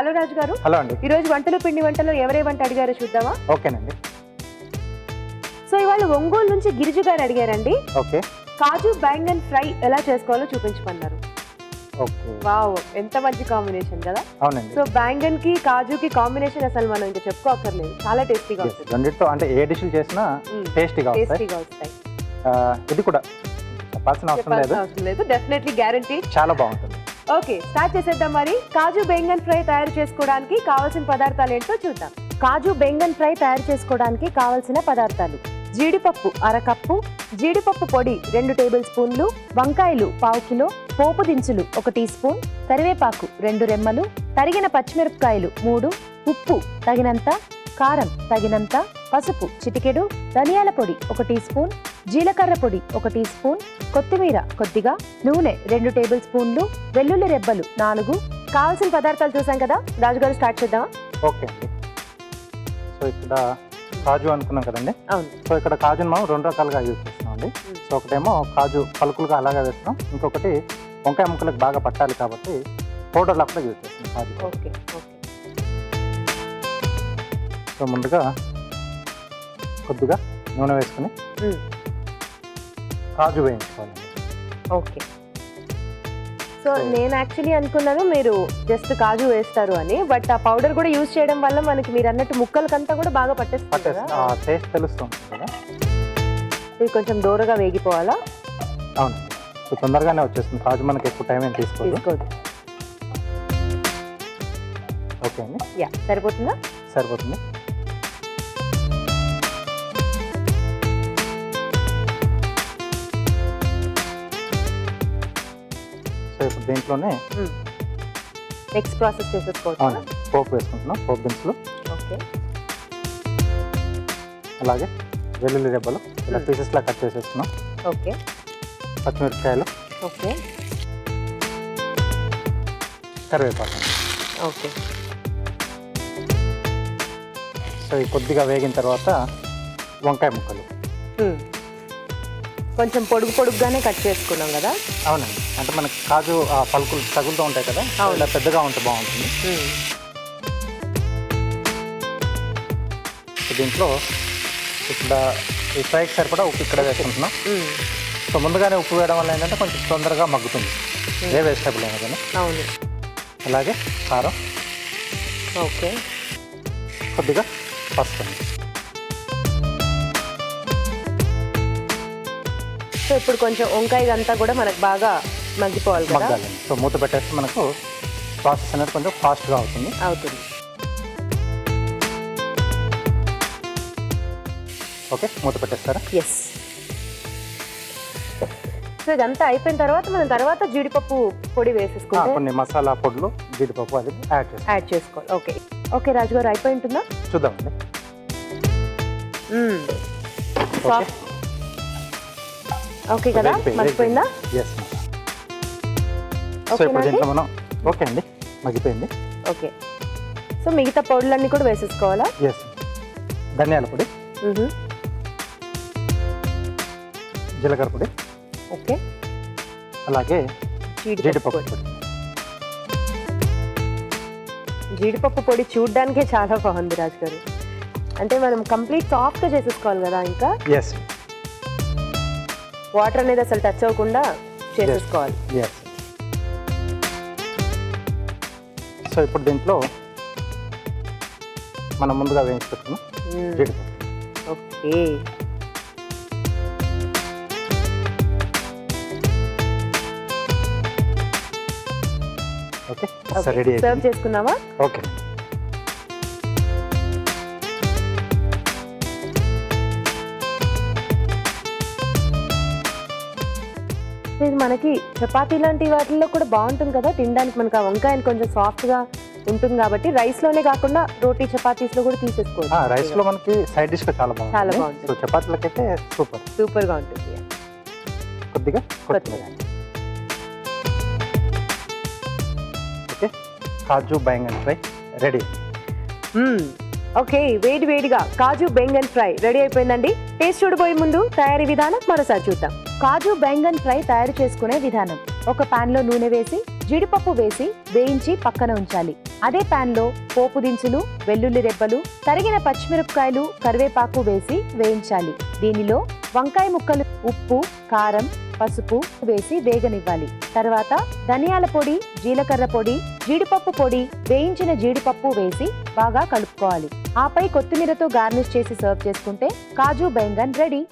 Hello రాజు గారు. Hello అండి. ఈ రోజు వంటలు పిండి వంటలు ఎవరే వంట అడిగారో చూద్దామా? ఓకేనండి. సో ఇవాళ ఒంగోలు నుంచి గిరిజు గారు అడిగారండి. ఓకే. కాజు బెంగన్ ఫ్రై ఎలా చేసుకోవాలో చూపించమన్నారు. ఓకే. వావ్, ఎంత మంచి కాంబినేషన్ కదా. అవునండి. సో బెంగన్ కి కాజుకి కాంబినేషన్ అసలు మనం ఇంకా చెప్పుకోకర్లేదు, చాలా టేస్టీగా ఉంటుంది. రెండిట్లో అంటే ఏ డిష్లు చేసినా టేస్టీగా వస్తాయి. ఇది కూడా చెప్పాల్సిన అవసరం లేదు, డెఫినెట్లీ గ్యారంటీ చాలా బాగుంటుంది. ఓకే, స్టార్ట్ చేసేద్దాం. మరి కాజు బెంగన్ ఫ్రై తయారు చేసుకోవడానికి కావాల్సిన పదార్థాలు ఏంటో చూద్దాం. కాజు బెంగన్ ఫ్రై తయారు చేసుకోవడానికి కావాల్సిన పదార్థాలు: జీడిపప్పు 1/2 కప్పు, జీడిపప్పు పొడి 2 టేబుల్ స్పూన్లు, వంకాయలు 1/2 కిలో, పోపు దినుసులు 1 టీ స్పూన్, కరివేపాకు 2 రెమ్మలు, తరిగిన పచ్చిమిరపకాయలు 3, ఉప్పు తగినంత, కారం తగినంత, పసుపు చిటికెడు, ధనియాల పొడి 1 టీ స్పూన్, జీలకర్ర పొడి 1 టీ స్పూన్, కొత్తిమీర కొద్దిగా, నూనె 2 టేబుల్ స్పూన్లు, వెల్లుల్లి రెబ్బలు 4. కావాల్సిన పదార్థాలు చూసాం కదా, రాజుగారు స్టార్ట్ చేద్దామా? ఓకే అండి. సో ఇక్కడ కాజు అనుకున్నాం కదండి. అవును. సో ఇక్కడ కాజుని మనం 2 రకాలుగా యూజ్ చేస్తున్నాం అండి. సో ఒకటేమో కాజు పలుకులుగా అలాగే వేస్తున్నాం, ఇంకొకటి వంకాయ ముక్కలకు బాగా పట్టాలి కాబట్టి పౌడర్ లాగా యూజ్ చేస్తున్నాం కాజు. Okay okay. సో ముందుగా కొద్దిగా నూనె వేసుకుని కాజు వేయించుకోవాలండి. ఓకే. సో నేను యాక్చువల్లీ అనుకున్నాను మీరు జస్ట్ కాజు వేస్తారు అని, బట్ ఆ పౌడర్ కూడా యూజ్ చేయడం వల్ల మనకి మీరు అన్నట్టు ముక్కలకంతా కూడా బాగా పట్టేస్తుంది కదా, టేస్ట్ తెలుస్తుంది కదా. ఇది కొంచెం దూరగా వేగిపోవాలా? అవునండి. సో తొందరగానే వచ్చేస్తుంది కాజు, మనకి ఎక్కువ టైం ఏం తీసుకోదు. ఓకే అండి. యా, సరిపోతుందా? సరిపోతుంది. సో ఇప్పుడు దీంట్లోనే నెక్స్ట్ ప్రాసెస్ చేసేసుకోవచ్చు. అవునండి, పోపు వేసుకుంటున్నాం. పోపు దినుసులు, ఓకే, అలాగే వెల్లుల్లి రెబ్బలు ఇలా పీసెస్లా కట్ చేసేసుకున్నాం. ఓకే. పచ్చిమిరపకాయలు, ఓకే, కరివేపాకు. ఓకే. సో ఇవి కొద్దిగా వేగిన తర్వాత వంకాయ ముక్కలు కొంచెం పొడుగుగానే కట్ చేసుకున్నాం కదా. అవునండి, అంటే మనకి కాజు ఆ పలుకులు తగులుతూ ఉంటాయి కదా, ఇలా పెద్దగా ఉంటే బాగుంటుంది. దీంట్లో ఇక్కడ ఈ ఫ్రైకి సరిపడా ఉప్పు ఇక్కడ వేసుకుంటున్నాం. సో ముందుగానే ఉప్పు వేయడం వల్ల ఏంటంటే కొంచెం తొందరగా మగ్గుతుంది ఏ వెజిటబుల్ అయినా కానీ. అవును. అలాగే కారం, ఓకే, కొద్దిగా పసుపు. సో ఇప్పుడు కొంచెం వంకాయ అంతా కూడా మనకు బాగా మగ్గిపోవాలి కదా. మగ్గాలి. సో మూత పెట్టేస్తే మనకు ప్రాసెస్ అనేది కొంచెం ఫాస్ట్గా అవుతుంది. ఓకే, మూత పెట్టేస్తారా? ఎస్. సో ఇదంతా అయిపోయిన తర్వాత మనం తర్వాత జీడిపప్పు పొడి వేసేసుకుంటాం. కొన్ని మసాలా పొడులు, జీడిపప్పు అది యాడ్ చేసుకోవాలి. ఓకే ఓకే, రాజుగారు అయిపోయి ఉంటుందా? చూద్దామండి. ఓకే కదా, మగ్గిపోయిందా? ఎస్. సో ఇప్పుడు దీంట్లో మనం ఓకే అండి, మగ్గిపోయింది. ఓకే. సో మిగతా పొడులన్నీ కూడా వేసేసుకోవాలా? ఎస్. ధనియాల పొడి, జీలకర్ర పొడి, ఓకే, అలాగే జీడిపప్పు పొడి. జీడిపప్పు పొడి చూడ్డానికే చాలా బాగుంది రాజు గారు. అంటే మనం కంప్లీట్ సాఫ్ట్గా చేసేసుకోవాలి కదా. ఇంకా ఎస్, వాటర్ అనేది అసలు టచ్ అవ్వకుండా చేసేసుకోవాలి. ఎస్. సో ఇప్పుడు దీంట్లో మనం ముందుగా వేయించి పెట్టుకున్నాం జీడిపప్పు. ఓకే. Okay, ready. సర్వ్ చేసుకున్నావా? ఓకే. ఇది మనకి చపాతీ లాంటి వాటిల్లో కూడా బాగుంటుంది కదా తినడానికి. మనకి ఆ వంకాయ కొంచెం సాఫ్ట్గా ఉంటుంది కాబట్టి రైస్లోనే కాకుండా రోటీ చపాతీస్లో కూడా తీసేసుకోవచ్చు. రైస్లో మనకి సైడ్ డిష్గా చాలా బాగుంటుంది. సో చపాతీలకైతే సూపర్గా ఉంటుంది. కొద్దిగా కొత్తిమీర. ఓకే, కాజు బెంగన్ ఫ్రై రెడీ. ఓకే, వేడిగా కాజు బెంగన్ ఫ్రై రెడీ అయిపోయిందండి. టేస్ట్ చూడబోయే ముందు తయారీ విధానం మరోసారి చూద్దాం. కాజు బెంగన్ ఫ్రై తయారు చేసుకునే విధానం: ఒక పాన్ లో నూనె వేసి జీడిపప్పు వేసి వేయించి పక్కన ఉంచాలి. అదే పాన్ లో పోపు దినుసులు, వెల్లుల్లి రెబ్బలు, తరిగిన పచ్చిమిరపకాయలు, కరివేపాకు వేసి వేయించాలి. దీనిలో వంకాయ ముక్కలు, ఉప్పు, కారం, పసుపు వేసి వేగనివ్వాలి. తర్వాత ధనియాల పొడి, జీలకర్ర పొడి, జీడిపప్పు పొడి, వేయించిన జీడిపప్పు వేసి బాగా కలుపుకోవాలి. ఆపై కొత్తిమీరతో గార్నిష్ చేసి సర్వ్ చేసుకుంటే కాజు బెంగన్ రెడీ.